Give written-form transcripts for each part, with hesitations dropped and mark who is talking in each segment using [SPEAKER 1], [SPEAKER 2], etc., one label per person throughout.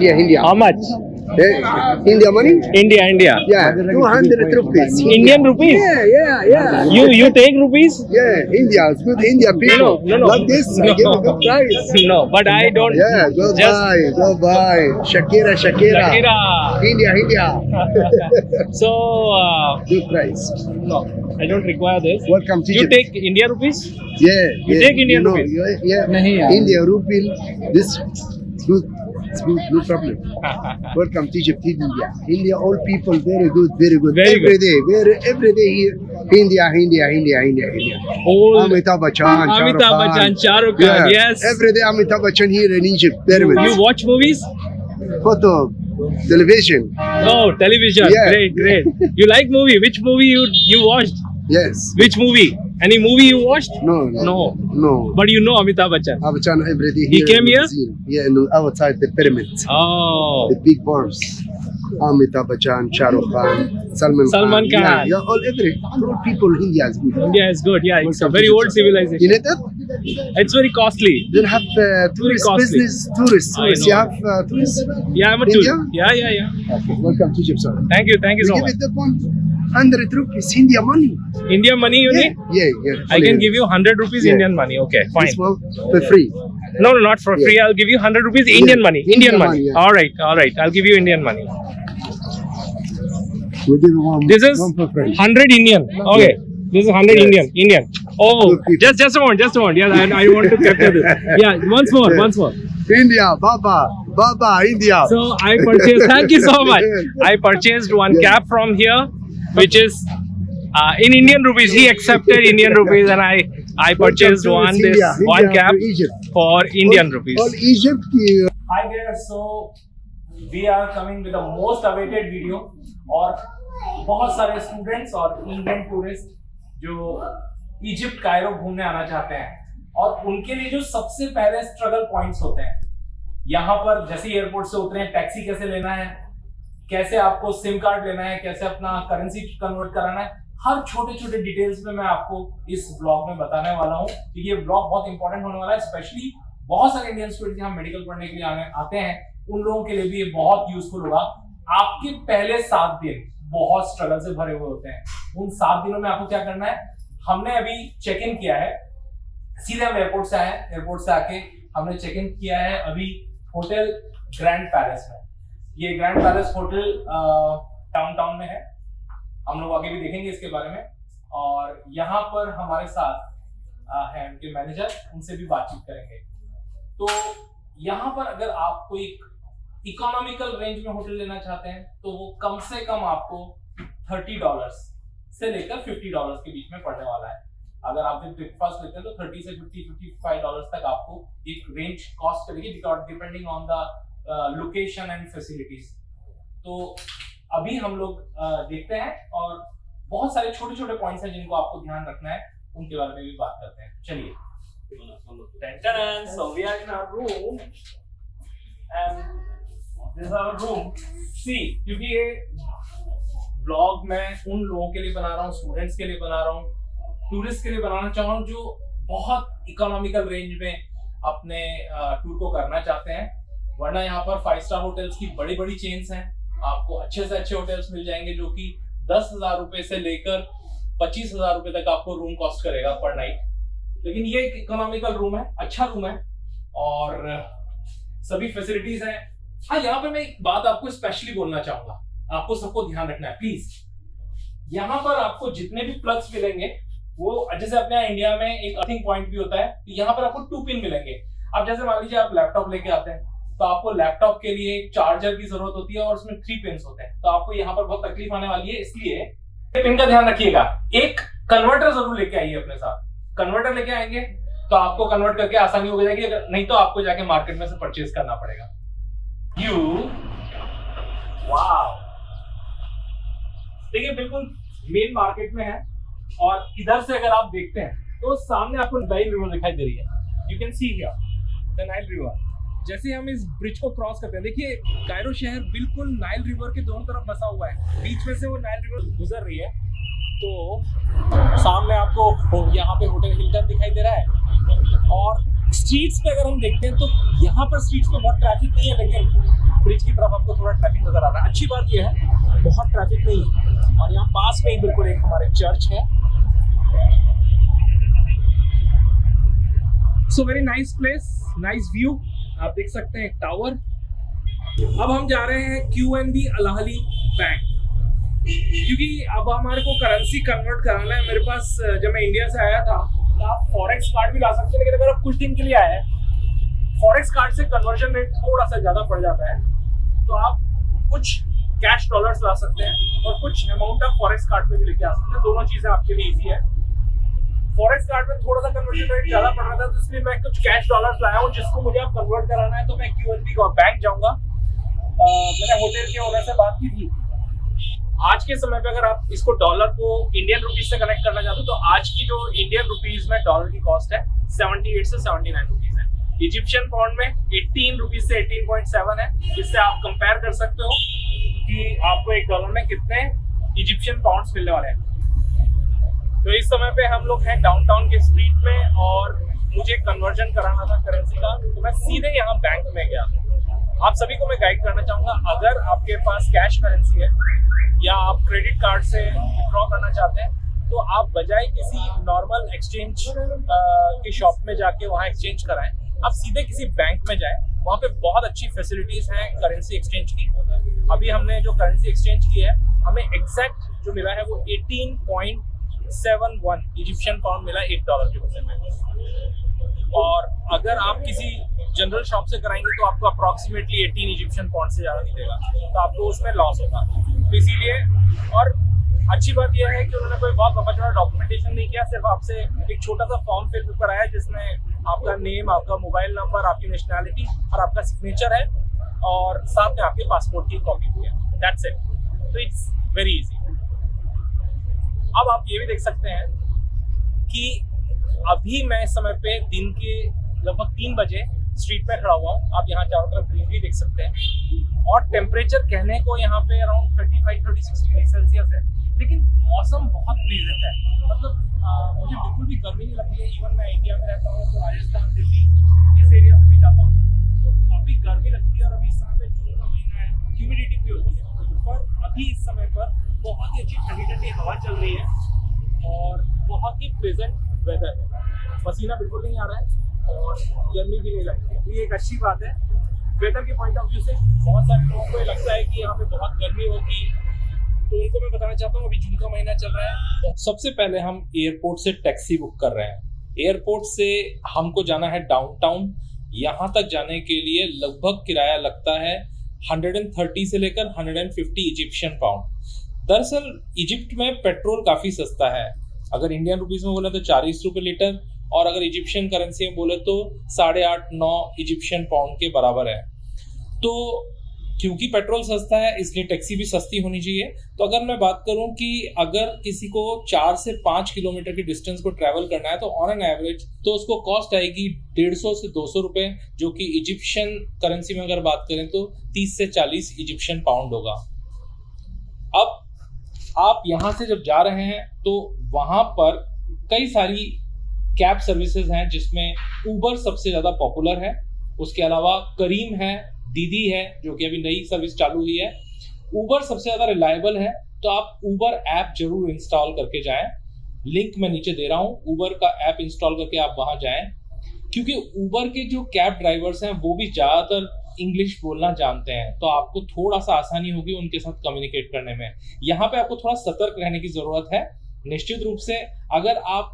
[SPEAKER 1] India.
[SPEAKER 2] How much?
[SPEAKER 1] India money?
[SPEAKER 2] India.
[SPEAKER 1] Yeah, 200 rupees.
[SPEAKER 2] Indian rupees?
[SPEAKER 1] Yeah.
[SPEAKER 2] You take rupees?
[SPEAKER 1] Yeah, India. It's good India people.
[SPEAKER 2] No.
[SPEAKER 1] Like this, I give a good price.
[SPEAKER 2] No, but I don't.
[SPEAKER 1] Yeah, go buy. Shakira.
[SPEAKER 2] Shakira.
[SPEAKER 1] India.
[SPEAKER 2] So,
[SPEAKER 1] Good price.
[SPEAKER 2] no, I don't require this.
[SPEAKER 1] Welcome to
[SPEAKER 2] You
[SPEAKER 1] Egypt.
[SPEAKER 2] take India rupees?
[SPEAKER 1] Yeah.
[SPEAKER 2] You take Indian
[SPEAKER 1] know,
[SPEAKER 2] rupees?
[SPEAKER 1] Yeah. India rupee. This good. It's good, no problem. Welcome to Egypt, India, all people very good.
[SPEAKER 2] Very
[SPEAKER 1] every
[SPEAKER 2] good.
[SPEAKER 1] day, every day here. India.
[SPEAKER 2] All
[SPEAKER 1] Amitabh Bachchan,
[SPEAKER 2] Amitabh Bachchan, Shah Rukh Khan, yes.
[SPEAKER 1] Every day Amitabh Bachchan here in Egypt. Pyramids.
[SPEAKER 2] You watch movies?
[SPEAKER 1] Photo, television.
[SPEAKER 2] Oh, television.
[SPEAKER 1] Yeah.
[SPEAKER 2] Great. You like movie? Which movie you watched?
[SPEAKER 1] Yes.
[SPEAKER 2] Which movie? Any movie you watched?
[SPEAKER 1] No.
[SPEAKER 2] But you know Amitabh Bachchan.
[SPEAKER 1] Bachchan every day
[SPEAKER 2] He
[SPEAKER 1] here.
[SPEAKER 2] came
[SPEAKER 1] in
[SPEAKER 2] here?
[SPEAKER 1] Brazil. Yeah, no, outside the pyramids.
[SPEAKER 2] Oh.
[SPEAKER 1] The big bombs. Amitabh Bachchan, Shah Rukh Khan,
[SPEAKER 2] Salman Khan.
[SPEAKER 1] Yeah, all people in India is good.
[SPEAKER 2] India is good. Yeah, it's a
[SPEAKER 1] Welcome
[SPEAKER 2] very
[SPEAKER 1] to
[SPEAKER 2] old
[SPEAKER 1] Egypt.
[SPEAKER 2] civilization.
[SPEAKER 1] You know that?
[SPEAKER 2] It's very costly.
[SPEAKER 1] Don't have tourist
[SPEAKER 2] costly.
[SPEAKER 1] business. Tourists.
[SPEAKER 2] I
[SPEAKER 1] You
[SPEAKER 2] know.
[SPEAKER 1] have tourists.
[SPEAKER 2] Yeah, I'm a
[SPEAKER 1] India?
[SPEAKER 2] tourist. Yeah.
[SPEAKER 1] Okay, welcome to Egypt, sir.
[SPEAKER 2] Thank you so
[SPEAKER 1] Give
[SPEAKER 2] much.
[SPEAKER 1] it that one. 100 rupees India money.
[SPEAKER 2] Indian money you need?
[SPEAKER 1] Yeah.
[SPEAKER 2] I can give you 100 rupees
[SPEAKER 1] Yeah.
[SPEAKER 2] Indian money. Okay, fine.
[SPEAKER 1] This one for free.
[SPEAKER 2] No, not for free. I'll give you 100 rupees Indian money.
[SPEAKER 1] Indian money, yeah.
[SPEAKER 2] All right. I'll give you Indian money.
[SPEAKER 1] We give one.
[SPEAKER 2] This is
[SPEAKER 1] one for free.
[SPEAKER 2] 100 Indian. Okay. This is 100
[SPEAKER 1] Yes.
[SPEAKER 2] Indian. Oh,
[SPEAKER 1] Good people.
[SPEAKER 2] just a moment. Yeah, I want to capture this. Yeah, once more.
[SPEAKER 1] India, Baba, India.
[SPEAKER 2] So I purchased. Thank you so much. I purchased one cap from here, which is in Indian rupees. He accepted Indian rupees, and I purchased
[SPEAKER 1] Welcome to
[SPEAKER 2] one
[SPEAKER 1] India
[SPEAKER 2] cap
[SPEAKER 1] to Egypt.
[SPEAKER 2] for Indian rupees.
[SPEAKER 1] All Egypt.
[SPEAKER 2] Hi there. So we are coming with the most awaited video और बहुत सारे students और Indian tourist जो Egypt Cairo घूमने आना चाहते हैं और उनके लिए जो सबसे पहले स्ट्रगल पॉइंट्स होते हैं यहाँ पर जैसे एयरपोर्ट से उतरे टैक्सी कैसे लेना है, कैसे आपको सिम कार्ड लेना है, कैसे अपना करेंसी कन्वर्ट कराना है, हर छोटे डिटेल्स में मैं आपको इस ब्लॉग में बताने वाला हूँ क्योंकि ये ब्लॉग बहुत इंपॉर्टेंट होने वाला है। स्पेशली बहुत सारे इंडियन स्टूडेंट्स यहाँ मेडिकल पढ़ने के लिए आते हैं, उन लोगों के लिए भी ये बहुत यूजफुल होगा। आपके पहले 7 दिन बहुत स्ट्रगल से भरे हुए होते हैं। उन 7 दिनों में आपको क्या करना है, हमने अभी चेक इन किया है, सीधे हम एयरपोर्ट से आए, एयरपोर्ट से आके हमने चेक इन किया है अभी होटल ग्रैंड पैलेस में। ये ग्रैंड पैलेस होटल डाउनटाउन में है, हम लोग आगे भी देखेंगे इसके बारे में। और यहाँ पर हमारे साथ है उनके मैनेजर, उनसे भी बातचीत करेंगे। तो यहाँ पर अगर आप कोई इकोनॉमिकल रेंज में होटल लेना चाहते हैं तो वो कम से कम आपको $30 से लेकर $50 के बीच में पड़ने वाला है। अगर आप ब्रेकफास्ट लेते हैं तो 30 से 55 डॉलर्स तक आपको एक रेंज कॉस्ट करेगी depending on the location and facilities. तो अभी हम लोग देखते हैं और बहुत सारे छोटे पॉइंट्स हैं जिनको आपको ध्यान रखना है, उनके बारे में भी बात करते हैं। चलिए, so we are in our room and this is our room. See, क्योंकि ये ब्लॉग मैं उन लोगों के लिए बना रहा हूँ, स्टूडेंट्स के लिए बना रहा हूँ, टूरिस्ट के लिए बनाना चाह रहा हूँ जो बहुत इकोनॉमिकल रेंज में अपने टूर को करना चाहते हैं। वरना यहाँ पर 5 स्टार होटल्स की बड़ी चेन्स हैं, आपको अच्छे से अच्छे होटल्स मिल जाएंगे जो कि 10,000 रुपए से लेकर 25,000 रुपए तक आपको रूम कॉस्ट करेगा पर नाइट। लेकिन ये एक इकोनॉमिकल रूम है, अच्छा रूम है और सभी फैसिलिटीज हैं। हाँ, यहाँ पे मैं एक बात आपको स्पेशली बोलना चाहूंगा, आपको सबको ध्यान रखना है प्लीज। यहाँ पर आपको जितने भी प्लग्स मिलेंगे वो जैसे अपने यहाँ इंडिया में एक अर्थिंग पॉइंट भी होता है, तो यहाँ पर आपको 2 पिन मिलेंगे। अब जैसे मान लीजिए आप लैपटॉप लेके आते हैं तो आपको लैपटॉप के लिए एक चार्जर की जरूरत होती है और उसमें 3 पिन होते हैं, तो आपको यहाँ पर बहुत तकलीफ आने वाली है। इसलिए पिन का ध्यान रखिएगा। एक कन्वर्टर जरूर लेके आइए अपने साथ, कन्वर्टर लेके आएंगे तो आपको कन्वर्ट करके आसानी हो जाएगी, अगर नहीं तो आपको जाके मार्केट में से परचेज करना पड़ेगा। वाव, देखिए बिल्कुल मेन मार्केट में है, और इधर से अगर आप देखते हैं तो सामने आपको नाइल रिवर दिखाई दे रही है। You can see here the Nile river. जैसे हम इस ब्रिज को क्रॉस करते हैं, देखिए कायरो शहर बिल्कुल नाइल रिवर के दोनों तरफ बसा हुआ है, बीच में से वो नाइल रिवर गुजर रही है। तो सामने आपको यहाँ पे होटल हिल्टन दिखाई दे रहा है, और स्ट्रीट्स पे अगर हम देखते हैं तो यहाँ पर स्ट्रीट्स पे बहुत ट्रैफिक नहीं है, लेकिन ब्रिज की तरफ आपको थोड़ा ट्रैफिक नजर आ रहा है। अच्छी बात यह है बहुत ट्रैफिक नहीं है, और यहाँ पास में ही बिल्कुल एक हमारे चर्च है। So very nice place, nice view, आप देख सकते हैं टावर। अब हम जा रहे हैं QNB अल अहली बैंक, क्योंकि अब हमारे को करेंसी कन्वर्ट कराना है। मेरे पास जब मैं इंडिया से आया था तो आप फॉरेक्स कार्ड भी ला सकते हैं, लेकिन अगर आप कुछ दिन के लिए आए हैं, फॉरेक्स कार्ड से कन्वर्जन रेट थोड़ा सा ज्यादा पड़ जाता है, तो आप कुछ कैश डॉलर्स ला सकते हैं और कुछ अमाउंट आप फॉरेक्स कार्ड में भी लेके आ सकते हैं। दोनों चीजें आपके लिए ईजी है। फॉरेक्स कार्ड में थोड़ा सा कन्वर्जन रेट ज्यादा पड़ रहा था, तो इसलिए मैं कुछ कैश डॉलर्स लाया हूँ, जिसको मुझे अब कन्वर्ट कराना है। तो मैं QNB बैंक जाऊंगा। मैंने होटल के ओनर से बात की थी। आज के समय पे अगर आप इसको डॉलर को इंडियन रुपीज से कनेक्ट करना चाहते हो, तो आज की जो इंडियन रुपीज में डॉलर की कॉस्ट है 78 से 79 रुपीज है। इजिप्शियन पाउंड में 18 रुपीज से 18.7 है। इससे आप कंपेयर कर सकते हो कि आपको एक डॉलर में कितने इजिप्शियन पाउंड्स मिलने वाले हैं। तो इस समय पे हम लोग हैं डाउनटाउन के स्ट्रीट में, और मुझे कन्वर्जन कराना था करेंसी का, तो मैं सीधे यहाँ बैंक में गया। आप सभी को मैं गाइड करना चाहूंगा, अगर आपके पास कैश करेंसी है या आप क्रेडिट कार्ड से विड्रॉ करना चाहते हैं, तो आप बजाय किसी नॉर्मल एक्सचेंज की शॉप में जाके वहाँ एक्सचेंज कराएं, आप सीधे किसी बैंक में जाएं। वहाँ पे बहुत अच्छी फैसिलिटीज हैं करेंसी एक्सचेंज की। अभी हमने जो करेंसी एक्सचेंज की है, हमें एग्जैक्ट जो मिला है वो 18.71 इजिप्शियन पाउंड मिला एक डॉलर के बदले में। और अगर आप किसी जनरल शॉप से कराएंगे तो आपको अप्रॉक्सीमेटली 18 इजिप्शियन पाउंड से ज़्यादा मिलेगा, तो आपको उसमें लॉस होगा। तो इसीलिए, और अच्छी बात यह है कि उन्होंने कोई बहुत लंबा चौड़ा डॉक्यूमेंटेशन नहीं किया, सिर्फ आपसे एक छोटा सा फॉर्म फिल कराया जिसमें आपका नेम, आपका मोबाइल नंबर, आपकी नेशनैलिटी और आपका सिग्नेचर है, और साथ में आपके पासपोर्ट की कॉपी भी है। That's it. तो इट्स वेरी इजी। अब आप ये भी देख सकते हैं कि अभी मैं इस समय पे दिन के लगभग 3 बजे स्ट्रीट पे खड़ा हुआ हूँ। आप यहाँ चारों तरफ ग्रीनरी देख सकते हैं, और टेम्परेचर कहने को यहाँ पे अराउंड 35-36 डिग्री सेल्सियस है, लेकिन मौसम बहुत प्लीजेंट है। मतलब मुझे बिल्कुल भी गर्मी नहीं लगती है। इवन मैं इंडिया में रहता हूँ तो राजस्थान, दिल्ली इस एरिया में भी जाता हूँ तो काफ़ी गर्मी लगती है, और अभी इस समय पे जून का महीना है, ह्यूमिडिटी भी होती है, पर अभी इस समय पर बहुत ही अच्छी ठंडी ठंडी हवा चल रही है, और बहुत ही प्लेजेंट वेदर है। पसीना बिल्कुल नहीं आ रहा है, और गर्मी भी नहीं लगती है। ये एक अच्छी बात है वेदर के पॉइंट ऑफ व्यू से। बहुत सारे लोगों को लगता है कि यहाँ पे बहुत गर्मी होगी, तो उनको मैं बताना चाहता हूँ अभी जून का महीना चल रहा है। सबसे पहले हम एयरपोर्ट से टैक्सी बुक कर रहे हैं। एयरपोर्ट से हमको जाना है डाउनटाउन। यहाँ तक जाने के लिए लगभग किराया लगता है 130 से लेकर 150 इजिप्शियन पाउंड। दरअसल इजिप्ट में पेट्रोल काफ़ी सस्ता है। अगर इंडियन रुपीज में बोले तो 40 रुपये लीटर, और अगर इजिप्शियन करेंसी में बोले तो 8.5-9 इजिप्शियन पाउंड के बराबर है। तो क्योंकि पेट्रोल सस्ता है इसलिए टैक्सी भी सस्ती होनी चाहिए। तो अगर मैं बात करूं कि अगर किसी को 4 से 5 किलोमीटर की डिस्टेंस को ट्रैवल करना है तो ऑन एन एवरेज तो उसको कॉस्ट आएगी 150 से 200 रुपये, जो कि इजिप्शियन करेंसी में अगर बात करें तो 30 से 40 इजिप्शियन पाउंड होगा। अब आप यहाँ से जब जा रहे हैं तो वहाँ पर कई सारी कैब सर्विसेज हैं, जिसमें ऊबर सबसे ज़्यादा पॉपुलर है। उसके अलावा करीम है, दीदी है जो कि अभी नई सर्विस चालू हुई है। ऊबर सबसे ज़्यादा रिलायबल है, तो आप ऊबर ऐप जरूर इंस्टॉल करके जाएं। लिंक मैं नीचे दे रहा हूँ, ऊबर का ऐप इंस्टॉल करके आप वहाँ जाएं, क्योंकि ऊबर के जो कैब ड्राइवर्स हैं वो भी ज़्यादातर इंग्लिश बोलना जानते हैं, तो आपको थोड़ा सा आसानी होगी उनके साथ कम्युनिकेट करने में। यहाँ पे आपको थोड़ा सतर्क रहने की ज़रूरत है। निश्चित रूप से अगर आप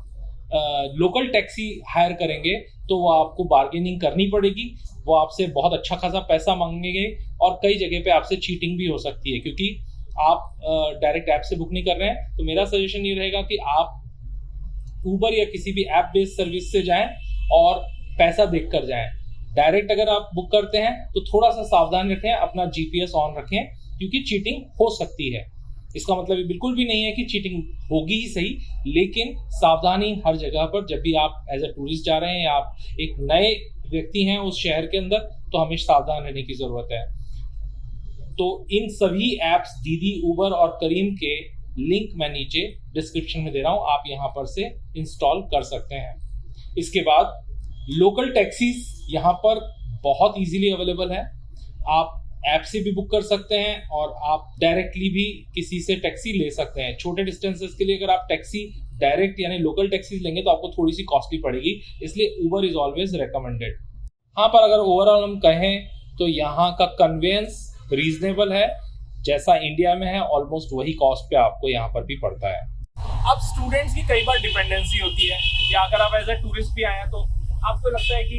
[SPEAKER 2] लोकल टैक्सी हायर करेंगे तो वो आपको बार्गेनिंग करनी पड़ेगी, वो आपसे बहुत अच्छा खासा पैसा मांगेंगे, और कई जगह पे आपसे चीटिंग भी हो सकती है, क्योंकि आप डायरेक्ट ऐप से बुक नहीं कर रहे हैं। तो मेरा सजेशन ये रहेगा कि आप ऊबर या किसी भी ऐप बेस्ड सर्विस से जाएं और पैसा देख कर जाएं। डायरेक्ट अगर आप बुक करते हैं तो थोड़ा सा सावधान रखें, अपना GPS ऑन रखें, क्योंकि चीटिंग हो सकती है। इसका मतलब ये बिल्कुल भी नहीं है कि चीटिंग होगी ही सही, लेकिन सावधानी हर जगह पर। जब भी आप एज अ टूरिस्ट जा रहे हैं या आप एक नए व्यक्ति हैं उस शहर के अंदर, तो हमें सावधान रहने की ज़रूरत है। तो इन सभी ऐप्स दीदी, उबर और करीम के लिंक मैं नीचे डिस्क्रिप्शन में दे रहा हूँ, आप यहाँ पर से इंस्टॉल कर सकते हैं। इसके बाद लोकल टैक्सीज यहाँ पर बहुत इजीली अवेलेबल है। आप ऐप से भी बुक कर सकते हैं और आप डायरेक्टली भी किसी से टैक्सी ले सकते हैं। छोटे डिस्टेंसेस के लिए अगर आप टैक्सी डायरेक्ट यानी लोकल टैक्सीज लेंगे तो आपको थोड़ी सी कॉस्टली पड़ेगी, इसलिए उबर इज ऑलवेज रिकमेंडेड। हाँ, पर अगर ओवरऑल हम कहें तो यहाँ का कन्वेंस रीजनेबल है, जैसा इंडिया में है ऑलमोस्ट वही कॉस्ट पे आपको यहाँ पर भी पड़ता है। अब स्टूडेंट्स की कई बार डिपेंडेंसी होती है, या अगर आप एज ए टूरिस्ट भी आए हैं तो आपको लगता है कि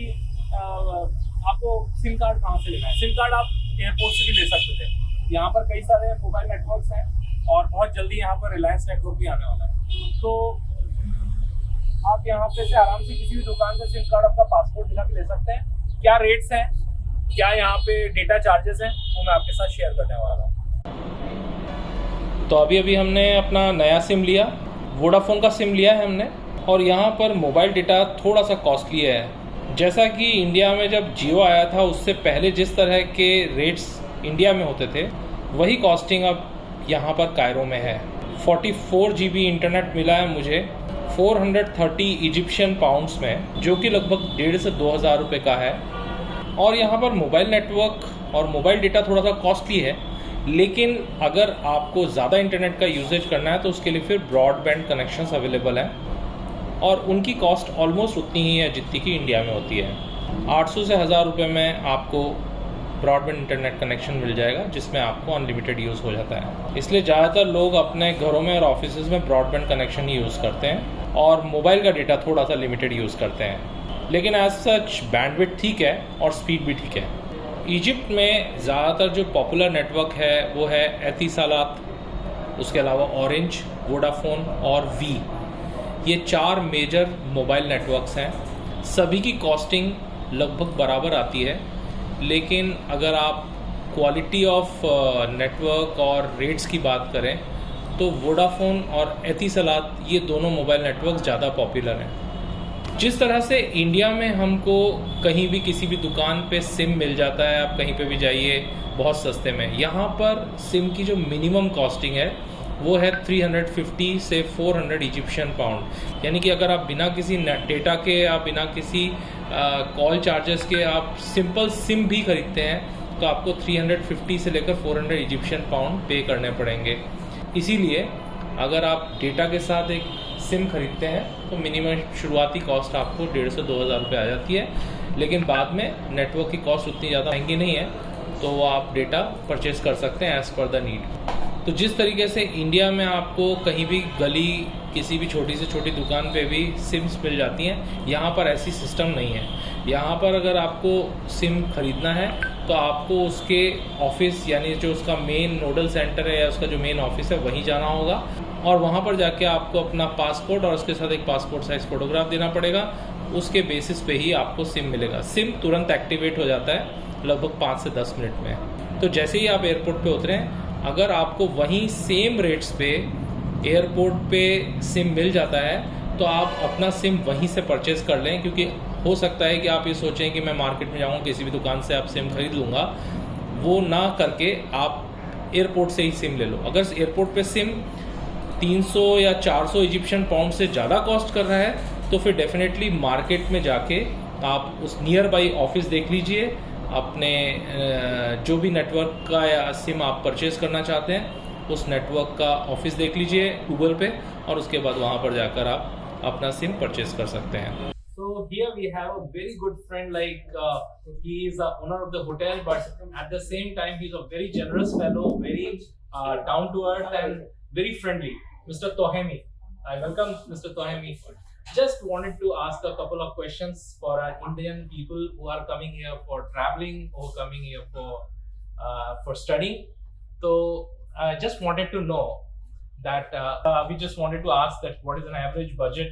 [SPEAKER 2] आपको सिम कार्ड कहाँ से लेना है। सिम कार्ड आप एयरपोर्ट से भी ले सकते थे। यहाँ पर कई सारे मोबाइल नेटवर्क्स हैं और बहुत जल्दी यहाँ पर रिलायंस नेटवर्क भी आने वाला है, तो आप यहाँ पे से आराम से किसी भी दुकान से सिम कार्ड अपना पासपोर्ट दिखा के ले सकते हैं। क्या रेट्स हैं, क्या यहाँ पे डेटा चार्जेस हैं, वो मैं आपके साथ शेयर करने वाला हूँ। तो अभी हमने अपना नया सिम लिया, वोडाफोन का सिम लिया है हमने, और यहाँ पर मोबाइल डेटा थोड़ा सा कॉस्टली है। जैसा कि इंडिया में जब जियो आया था उससे पहले जिस तरह के रेट्स इंडिया में होते थे, वही कॉस्टिंग अब यहाँ पर कायरो में है। 44 GB इंटरनेट मिला है मुझे 430 इजिप्शियन पाउंड्स में, जो कि लगभग 1,500 से 2,000 रुपये का है। और यहाँ पर मोबाइल नेटवर्क और मोबाइल डेटा थोड़ा सा कॉस्टली है, लेकिन अगर आपको ज़्यादा इंटरनेट का यूजेज करना है तो उसके लिए फिर ब्रॉडबैंड कनेक्शंस अवेलेबल हैं, और उनकी कॉस्ट ऑलमोस्ट उतनी ही है जितनी कि इंडिया में होती है। 800 से 1,000 रुपये में आपको ब्रॉडबैंड इंटरनेट कनेक्शन मिल जाएगा, जिसमें आपको अनलिमिटेड यूज़ हो जाता है। इसलिए ज़्यादातर लोग अपने घरों में और ऑफिसेज़ में ब्रॉडबैंड कनेक्शन ही यूज़ करते हैं और मोबाइल का डेटा थोड़ा सा लिमिटेड यूज़ करते हैं। लेकिन एज सच बैंडविड्थ ठीक है और स्पीड भी ठीक है। इजिप्ट में ज़्यादातर जो पॉपुलर नेटवर्क है वो है एतिसालात, उसके अलावा ऑरेंज, वोडाफोन और वी। ये 4 मेजर मोबाइल नेटवर्क्स हैं। सभी की कॉस्टिंग लगभग बराबर आती है, लेकिन अगर आप क्वालिटी ऑफ नेटवर्क और रेट्स की बात करें तो वोडाफोन और एतिसालात ये दोनों मोबाइल नेटवर्क ज़्यादा पॉपुलर हैं। जिस तरह से इंडिया में हमको कहीं भी किसी भी दुकान पे सिम मिल जाता है, आप कहीं पे भी जाइए बहुत सस्ते में, यहाँ पर सिम की जो मिनिमम कॉस्टिंग है वो है 350 से 400 इजिप्शियन पाउंड। यानी कि अगर आप बिना किसी डेटा के या बिना किसी कॉल चार्जेस के आप सिंपल सिम भी खरीदते हैं तो आपको 350 से लेकर 400 इजिप्शियन पाउंड पे करने पड़ेंगे। इसीलिए अगर आप डेटा के साथ एक सिम खरीदते हैं तो मिनिमम शुरुआती कॉस्ट आपको 1,500 से 2,000 रुपये आ जाती है, लेकिन बाद में नेटवर्क की कॉस्ट उतनी ज़्यादा महंगी नहीं है, तो वो आप डेटा परचेज कर सकते हैं एज़ पर द नीड। तो जिस तरीके से इंडिया में आपको कहीं भी गली किसी भी छोटी से छोटी दुकान पे भी सिम्स मिल जाती हैं, यहाँ पर ऐसी सिस्टम नहीं है। यहाँ पर अगर आपको सिम खरीदना है तो आपको उसके ऑफिस यानी जो उसका मेन नोडल सेंटर है या उसका जो मेन ऑफिस है वहीं जाना होगा, और वहाँ पर जाके आपको अपना पासपोर्ट और उसके साथ एक पासपोर्ट साइज़ फ़ोटोग्राफ देना पड़ेगा। उसके बेसिस पे ही आपको सिम मिलेगा। सिम तुरंत एक्टिवेट हो जाता है लगभग 5 से 10 मिनट में। तो जैसे ही आप एयरपोर्ट पे उतरें, अगर आपको वहीं सेम रेट्स पे एयरपोर्ट पे सिम मिल जाता है तो आप अपना सिम वहीं से परचेज कर लें, क्योंकि हो सकता है कि आप ये सोचें कि मैं मार्केट में जाऊँगा किसी भी दुकान से आप सिम खरीद लूँगा, वो ना करके आप एयरपोर्ट से ही सिम ले लो। अगर एयरपोर्ट पे सिम 300 या 400 इजिप्शियन पाउंड से ज़्यादा कॉस्ट कर रहा है तो फिर डेफिनेटली मार्केट में जाके आप उस नियर बाई ऑफिस देख लीजिए, अपने जो भी नेटवर्क का या सिम आप परचेज़ करना चाहते हैं उस नेटवर्क का ऑफिस देख लीजिए गूगल पे, और उसके बाद वहाँ पर जाकर आप अपना सिम परचेज़ कर सकते हैं। So here we have a very good friend, like he is the owner of the hotel, but at the same time he's a very generous fellow, very down to earth and very friendly, Mr. Tohemi. I welcome Mr. Tohemi. Just wanted to ask a couple of questions for our Indian people who are coming here for traveling or coming here for studying. So I just wanted to know that we just wanted to ask that what is an average budget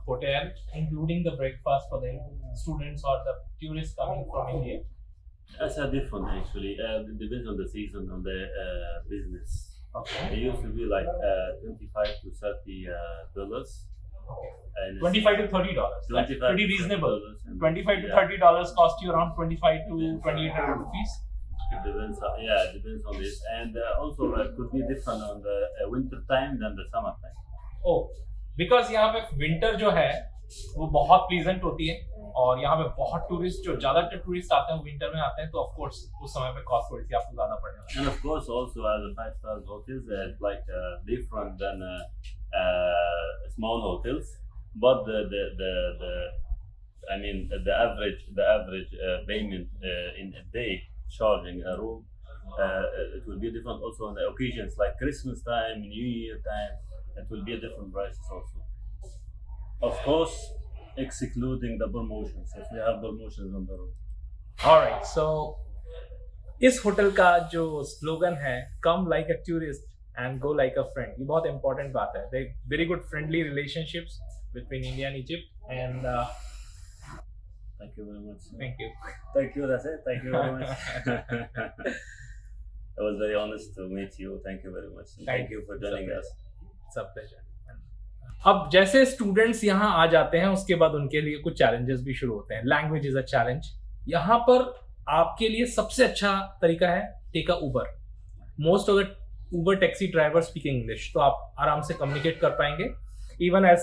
[SPEAKER 2] hotel, including the breakfast for the students or the tourists coming from India?
[SPEAKER 3] That's a different actually. It depends on the season, on the business.
[SPEAKER 2] Okay.
[SPEAKER 3] It used to be like $25 to $30. And
[SPEAKER 2] $25 to $30. That's pretty reasonable. $25 to $30 cost you around 25 to 2,800 rupees.
[SPEAKER 3] It depends. It depends on this, and also it could be different on the winter time than the summer time.
[SPEAKER 2] Oh, because यहाँ पे winter जो है वो बहुत pleasant होती है और यहाँ पे बहुत टूरिस्ट जो ज्यादातर टूरिस्ट आते हैं विंटर में आते हैं, तो ऑफ कोर्स उस समय पे कॉस्ट थोड़ी सी आपको ज्यादा पड़ने वाली है.
[SPEAKER 3] And of course, also as a 5-star hotels, it's like different than small hotels, but the average payment in a day charging a room it will be different also on the occasions like Christmas time, New Year time. It will be a different prices also. Of course, excluding the promotions if we have promotions on the road.
[SPEAKER 2] Alright, so इस hotel का जो slogan है come like a tourist and go like a friend, ये बहुत important बात है. They very good friendly relationships between India and Egypt, and
[SPEAKER 3] Thank you very much.
[SPEAKER 2] thank you.
[SPEAKER 3] Thank you, that's it. Thank you very much. I was very honest to meet you. Thank you very much. Thank you for joining us.
[SPEAKER 2] सब pleasure. अब जैसे students यहाँ आ जाते हैं उसके बाद उनके लिए कुछ चैलेंजेस भी शुरू होते हैं. Language is a challenge. यहाँ पर आपके लिए सबसे अच्छा तरीका है take a Uber. Most of the Uber taxi driver speak English, तो आप आराम से कम्युनिकेट कर पाएंगे. Even as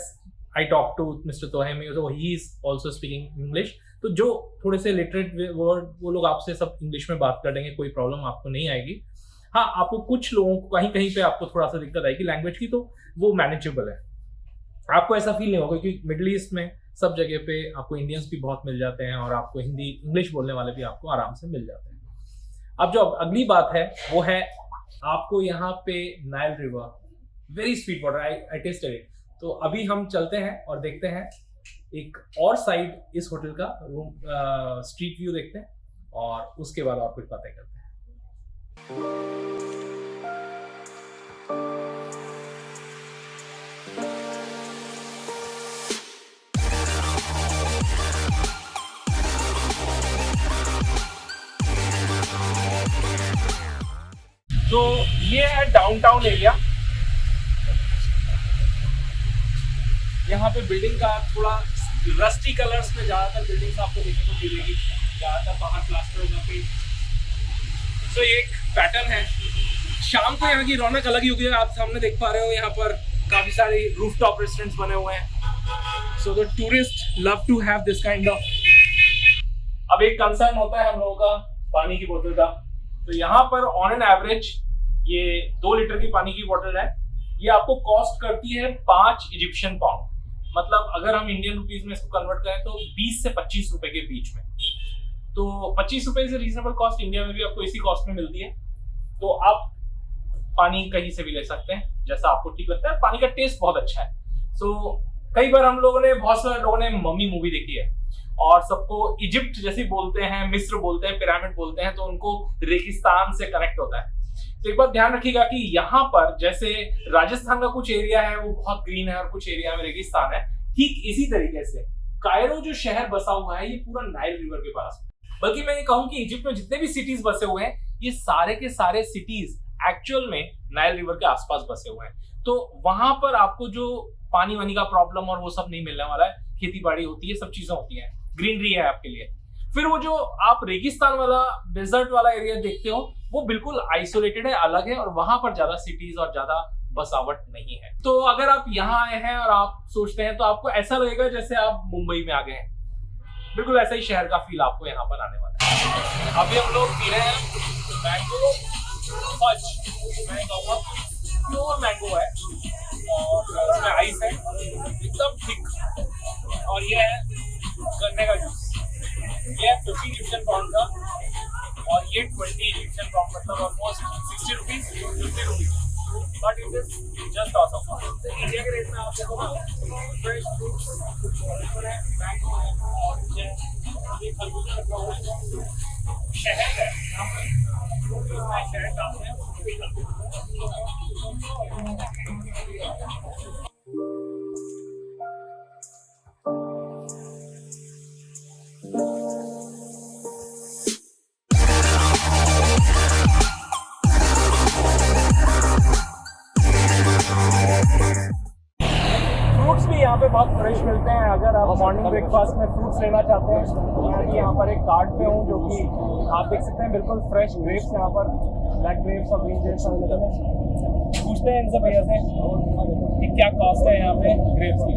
[SPEAKER 2] I talk to mister Tohemi, he is also speaking English. तो जो थोड़े से लिटरेट वर्ड वो लोग आपसे सब इंग्लिश में बात कर देंगे, कोई प्रॉब्लम आपको नहीं आएगी. हाँ, आपको कुछ लोगों को कहीं कहीं पे आपको थोड़ा सा दिक्कत आएगी लैंग्वेज की, तो वो मैनेजेबल है. आपको ऐसा फील नहीं होगा क्योंकि मिडिल ईस्ट में सब जगह पे आपको इंडियंस भी बहुत मिल जाते हैं और आपको हिंदी इंग्लिश बोलने वाले भी आपको आराम से मिल जाते हैं. अब जो अगली बात है वो है आपको यहाँ पे Nile river, very sweet water, I tasted it. तो अभी हम चलते हैं और देखते हैं एक और साइड इस होटल का स्ट्रीट व्यू देखते हैं और उसके बाद और कुछ बातें करते हैं. तो ये है डाउनटाउन एरिया. यहाँ पे बिल्डिंग का थोड़ा रस्टी कलर्स में ज्यादातर बिल्डिंग्स आपको देखने को मिलेगी, ज्यादातर बाहर प्लास्टर का पेंट. तो ये एक पैटर्न है. शाम को यहाँ की रौनक अलग ही होगी. आप सामने देख पा रहे हो यहाँ पर काफी सारे रूफटॉप रेस्टोरेंट्स बने हुए हैं. So the tourist love to have this kind of. अब एक कंसर्न होता है हम लोगों का पानी की बोतल का. तो यहाँ पर ऑन एन एवरेज ये 2 लीटर की पानी की बोतल है, ये आपको कॉस्ट करती है 5 इजिप्शियन पाउंड. मतलब अगर हम इंडियन रुपीज में इसको कन्वर्ट करें तो 20 से 25 रुपए के बीच में. तो 25 रुपए से रीजनेबल कॉस्ट इंडिया में भी आपको इसी कॉस्ट में मिलती है. तो आप पानी कहीं से भी ले सकते हैं जैसा आपको ठीक लगता है. पानी का टेस्ट बहुत अच्छा है. सो कई बार हम लोगों ने, बहुत सारे लोगों ने मम्मी मूवी देखी है और सबको इजिप्ट जैसे बोलते हैं, मिस्र बोलते हैं, पिरामिड बोलते हैं, तो उनको रेगिस्तान से कनेक्ट होता है. तो एक बात ध्यान रखिएगा कि यहाँ पर जैसे राजस्थान का कुछ एरिया है वो बहुत ग्रीन है और कुछ एरिया में रेगिस्तान है, ठीक इसी तरीके से कायरो जो शहर बसा हुआ है ये पूरा नाइल रिवर के पास. बल्कि मैं ये कहूँ कि इजिप्ट में जितने भी सिटीज बसे हुए हैं ये सारे के सारे सिटीज एक्चुअल में नाइल रिवर के आसपास बसे हुए हैं. तो वहां पर आपको जो पानी वानी का प्रॉब्लम और वो सब नहीं मिलने वाला है. खेती बाड़ी होती है, सब चीजें होती है, ग्रीनरी है आपके लिए. फिर वो जो आप रेगिस्तान वाला डेजर्ट वाला एरिया देखते हो वो बिल्कुल आइसोलेटेड है, अलग है, और वहां पर ज्यादा सिटीज और ज्यादा बसावट नहीं है. तो अगर आप यहाँ आए हैं और आप सोचते हैं तो आपको ऐसा लगेगा जैसे आप मुंबई में आ गए हैं. बिल्कुल ऐसा ही शहर का फील आपको यहाँ पर आने वाला है. अभी हम लोग पी रहे हैं मैंगो फज. मैं कहूँगा प्योर मैंगो है और उसमें आइस है एकदम थिक. और ये है गन्ने का जूस. ये 50 इजिप्शियन पाउंड का और ये 20 इजिप्शियन पाउंड, मतलब almost 60 rupees, 50 rupees. But it is just awesome. India के रेट में आप देखो फ्रेश फ्रूट्स, मैंगो है, ऑरेंज है, ये खरबूजा रखा हुआ है, शहद है यहाँ पर, शहद डालते हैं. ब्रेकफास्ट में फ्रूट्स लेना चाहते हैं तो मैं अभी यहाँ पर एक कार्ट पे हूँ जो कि आप देख सकते हैं बिल्कुल फ्रेश ग्रेप्स यहाँ पर ब्लैक ग्रेप्स और ग्रीन ग्रेप्स अवेलेबल है। पूछते हैं इनसे भैया से कि क्या कॉस्ट है यहाँ पे ग्रेप्स की।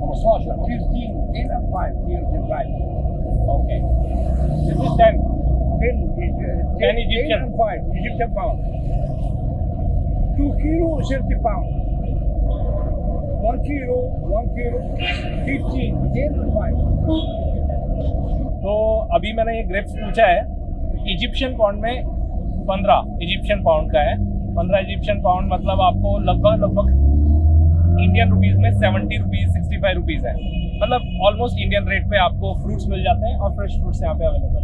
[SPEAKER 4] 15 15 10 and 5 years in life.
[SPEAKER 2] Okay. This is 10.
[SPEAKER 4] 10
[SPEAKER 2] Egyptian.
[SPEAKER 4] and 5 Egyptian pound. 2 kilo 30 pound. 1 kilo 15 10 and 5.
[SPEAKER 2] तो अभी मैंने ये ग्रेप्स पूछा है इजिप्शियन पाउंड में 15 इजिप्शियन पाउंड का है। 15 इजिप्शियन पाउंड मतलब आपको लगभग इंडियन रुपीस में 70 रुपीज 65 रुपीज है। मतलब ऑलमोस्ट इंडियन रेट पे आपको फ्रूट्स मिल जाते हैं और फ्रेश फ्रूट्स यहाँ पे अवेलेबल है।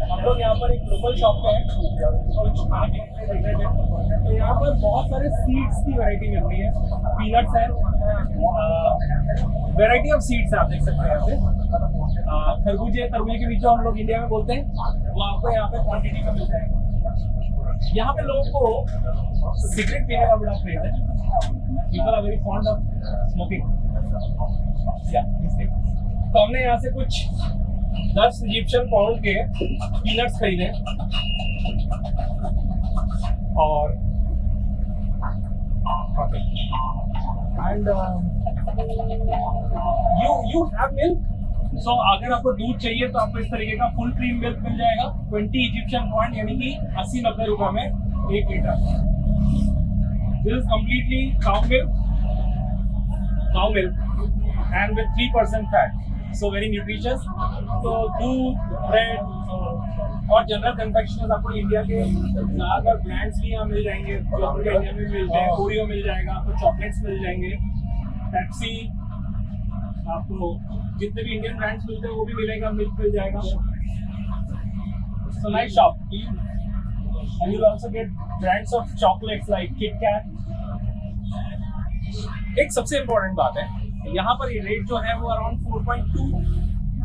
[SPEAKER 2] हम लोग यहाँ पर एक लोकल शॉप पे हैं कुछ खाने पीने के रिलेटेड। तो यहाँ पर बहुत सारे सीड्स की वैरायटी मिल रही है, पीनट्स है, वैरायटी ऑफ सीड्स आप देख सकते हैं यहाँ पे। खरबूजे तरबूजे के बीच जो हम लोग इंडिया में बोलते हैं वो आपको यहाँ पे क्वांटिटी में मिल जाएगा। यहाँ पे लोगों को सिगरेट पीने का बड़ा क्रेज है। People are very fond of smoking. Yeah, तो हमने यहाँ से कुछ 10 इजिप्शियन पाउंड के पीनट्स खरीदे और एंड यू हैव मिल्क। सो अगर आपको दूध चाहिए तो आपको इस तरीके का फुल क्रीम मिल्क मिल जाएगा 20 इजिप्शियन पाउंड यानी कि 80-90 रुपए में 1 litre. This is completely cow milk and with 3% fat, so very nutritious. So दूध, bread और जनरल कन्फेक्शनर्स आपको इंडिया के ज़्यादातर ब्रांड्स भी यहाँ मिल जाएंगे। जो आपको इंडिया में मिलते हैं, ओरियो मिल जाएगा, आपको चॉकलेट्स मिल जाएंगे, पेप्सी, आपको जितने भी इंडियन ब्रांड्स मिलते हैं वो भी मिलेगा, मिल्क मिल जाएगा। So nice shop. And you'll also get brands of chocolates like Kit Kat. एक सबसे इम्पोर्टेंट बात है यहाँ पर ये रेट जो है वो अराउंड 4.2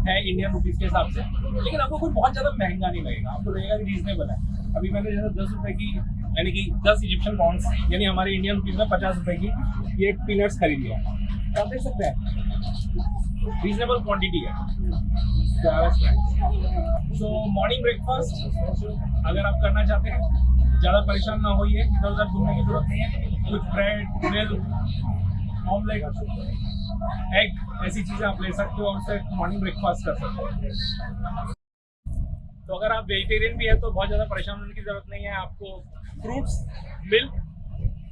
[SPEAKER 2] है इंडियन रुपीज के हिसाब से, लेकिन आपको कोई बहुत ज्यादा महंगा नहीं लगेगा, आपको लगेगा कि रीजनेबल है। अभी मैंने जैसे 10 रुपए की यानी कि 10 इजिप्शियन पाउंड्स यानी हमारे इंडियन रुपीज में 50 रुपए की ये पीनट्स खरीद लिया। तो आप देख सकते हैं रीजनेबल क्वांटिटी है। सो मॉर्निंग ब्रेकफास्ट अगर आप करना चाहते हैं ज़्यादा परेशान ना होइए, इधर उधर घूमने की जरूरत नहीं है। कुछ ब्रेड, मिल्क, ऑमलेट, एग ऐसी चीज़ें आप ले सकते हो और उससे मॉर्निंग ब्रेकफास्ट कर सकते हो। तो अगर आप वेजिटेरियन भी है तो बहुत ज़्यादा परेशान होने की ज़रूरत नहीं है। आपको फ्रूट्स, मिल्क,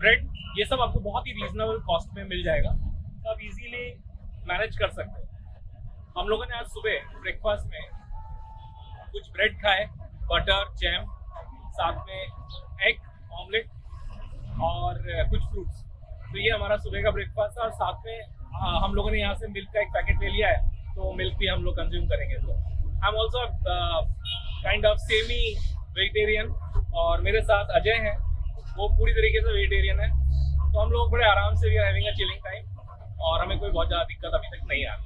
[SPEAKER 2] ब्रेड ये सब आपको बहुत ही रीजनेबल कॉस्ट में मिल जाएगा, तो आप इजीली मैनेज कर सकते हो। हम लोगों ने आज सुबह ब्रेकफास्ट में कुछ ब्रेड खाए, बटर, जैम, साथ में एग, ऑमलेट और कुछ फ्रूट्स। तो ये हमारा सुबह का ब्रेकफास्ट था और साथ में हम लोगों ने यहाँ से मिल्क का एक पैकेट ले लिया है, तो मिल्क भी हम लोग कंज्यूम करेंगे। तो I am also kind of semi vegetarian और मेरे साथ अजय हैं, वो पूरी तरीके से वेजिटेरियन है। तो हम लोग बड़े आराम से we are having a chilling time और हमें कोई बहुत ज़्यादा दिक्कत अभी तक नहीं आ रही।